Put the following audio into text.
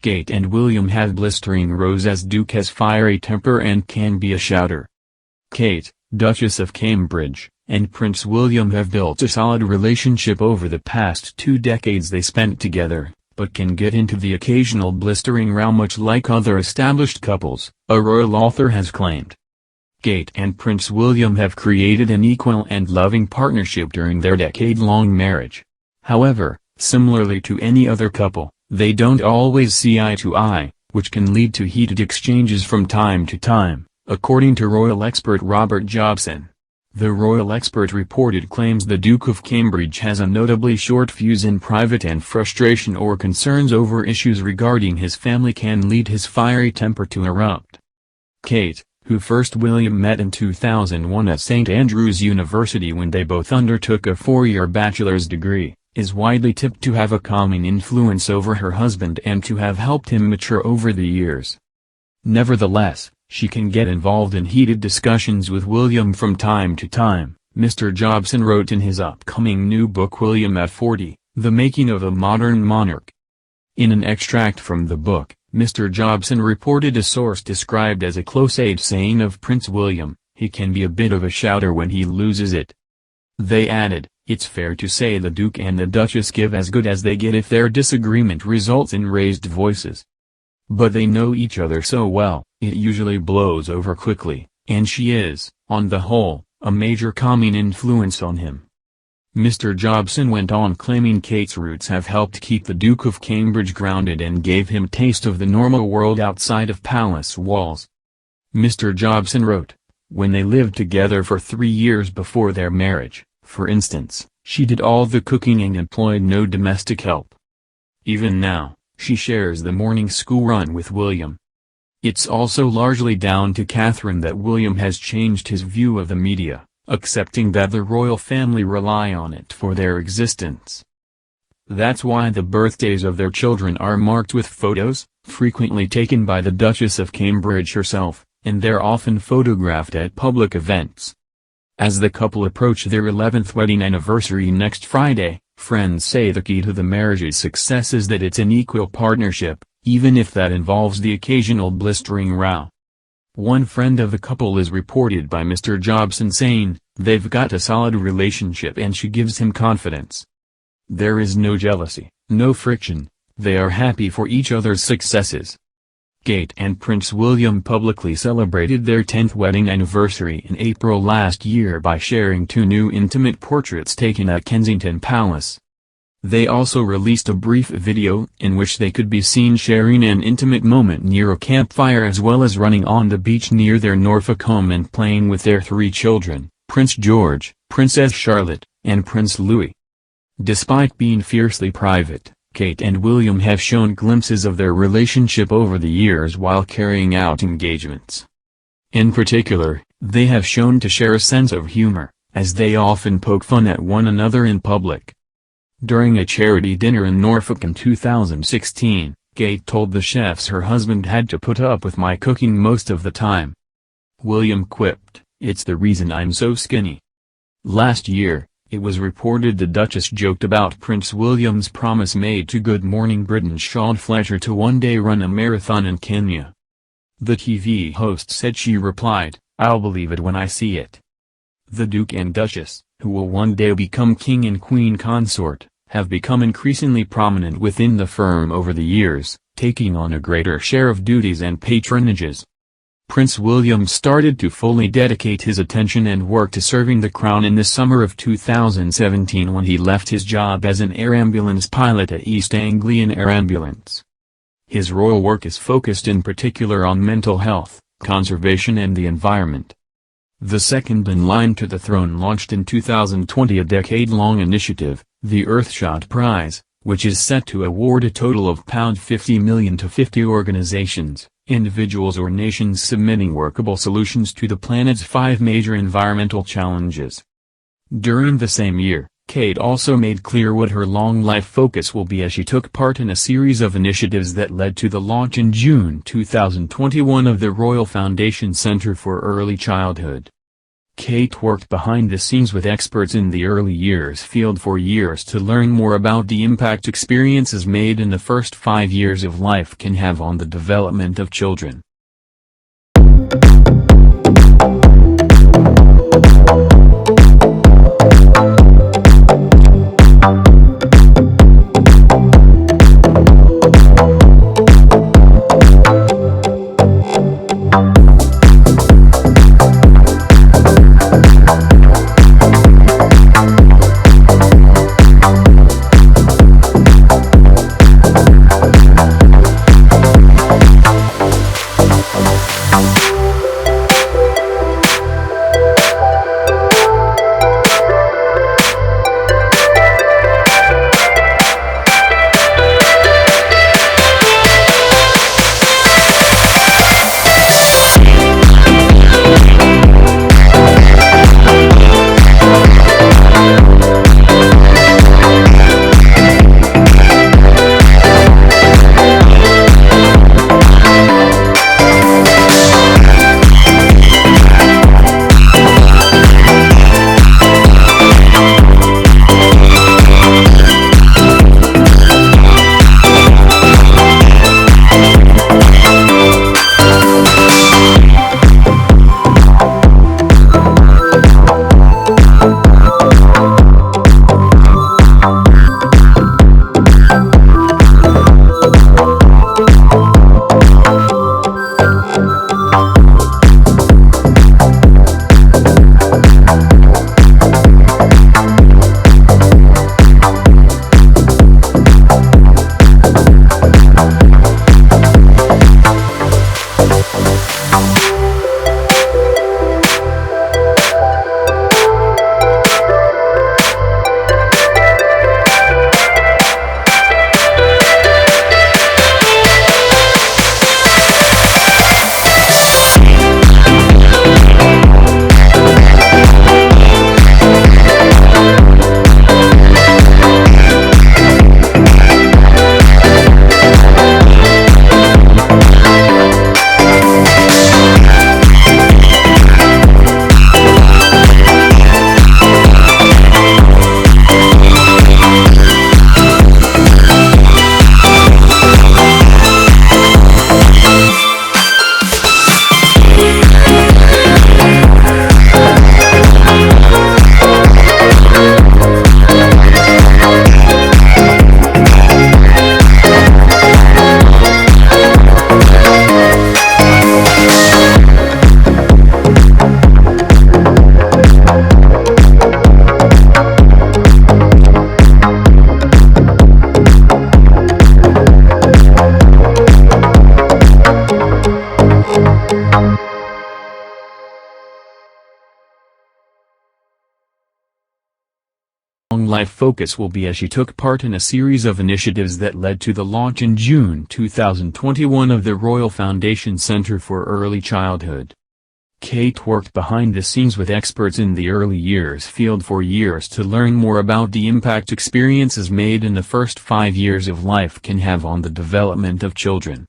Kate and William have blistering rows as Duke has fiery temper and can be a shouter. Kate, Duchess of Cambridge, and Prince William have built a solid relationship over the past 2 decades they spent together, but can get into the occasional blistering row much like other established couples, a royal author has claimed. Kate and Prince William have created an equal and loving partnership during their decade-long marriage. However, similarly to any other couple, they don't always see eye to eye, which can lead to heated exchanges from time to time, according to royal expert Robert Jobson. The royal expert reported claims the Duke of Cambridge has a notably short fuse in private, and frustration or concerns over issues regarding his family can lead his fiery temper to erupt. Kate, who first William met in 2001 at St Andrews University when they both undertook a 4-year bachelor's degree, is widely tipped to have a calming influence over her husband and to have helped him mature over the years. Nevertheless, she can get involved in heated discussions with William from time to time, Mr. Jobson wrote in his upcoming new book William at 40, The Making of a Modern Monarch. In an extract from the book, Mr. Jobson reported a source described as a close aide saying of Prince William, "He can be a bit of a shouter when he loses it." They added, "It's fair to say the Duke and the Duchess give as good as they get if their disagreement results in raised voices. But they know each other so well, it usually blows over quickly, and she is, on the whole, a major calming influence on him." Mr. Jobson went on claiming Kate's roots have helped keep the Duke of Cambridge grounded and gave him a taste of the normal world outside of palace walls. Mr. Jobson wrote, "When they lived together for 3 years before their marriage, for instance, she did all the cooking and employed no domestic help. Even now, she shares the morning school run with William. It's also largely down to Catherine that William has changed his view of the media, accepting that the royal family rely on it for their existence. That's why the birthdays of their children are marked with photos, frequently taken by the Duchess of Cambridge herself, and they're often photographed at public events. As the couple approach their 11th wedding anniversary next Friday, friends say the key to the marriage's success is that it's an equal partnership, even if that involves the occasional blistering row." One friend of the couple is reported by Mr. Jobson saying, "They've got a solid relationship and she gives him confidence. There is no jealousy, no friction, they are happy for each other's successes." Kate and Prince William publicly celebrated their 10th wedding anniversary in April last year by sharing 2 new intimate portraits taken at Kensington Palace. They also released a brief video in which they could be seen sharing an intimate moment near a campfire as well as running on the beach near their Norfolk home and playing with their 3 children, Prince George, Princess Charlotte, and Prince Louis. Despite being fiercely private, Kate and William have shown glimpses of their relationship over the years while carrying out engagements. In particular, they have shown to share a sense of humor, as they often poke fun at one another in public. During a charity dinner in Norfolk in 2016, Kate told the chefs her husband had to put up with my cooking most of the time. William quipped, "It's the reason I'm so skinny." Last year, it was reported the Duchess joked about Prince William's promise made to Good Morning Britain's Sean Fletcher to one day run a marathon in Kenya. The TV host said she replied, "I'll believe it when I see it." The Duke and Duchess, who will one day become king and queen consort, have become increasingly prominent within the firm over the years, taking on a greater share of duties and patronages. Prince William started to fully dedicate his attention and work to serving the crown in the summer of 2017 when he left his job as an air ambulance pilot at East Anglian Air Ambulance. His royal work is focused in particular on mental health, conservation and the environment. The second in line to the throne launched in 2020 a decade-long initiative, the Earthshot Prize, which is set to award a total of £50 million to 50 organizations, individuals or nations submitting workable solutions to the planet's 5 major environmental challenges. During the same year, Kate also made clear what her long-life focus will be as she took part in a series of initiatives that led to the launch in June 2021 of the Royal Foundation Centre for Early Childhood. Kate worked behind the scenes with experts in the early years field for years to learn more about the impact experiences made in the first 5 years of life can have on the development of children. Life focus will be as she took part in a series of initiatives that led to the launch in June 2021 of the Royal Foundation Center for Early Childhood. Kate worked behind the scenes with experts in the early years field for years to learn more about the impact experiences made in the first 5 years of life can have on the development of children.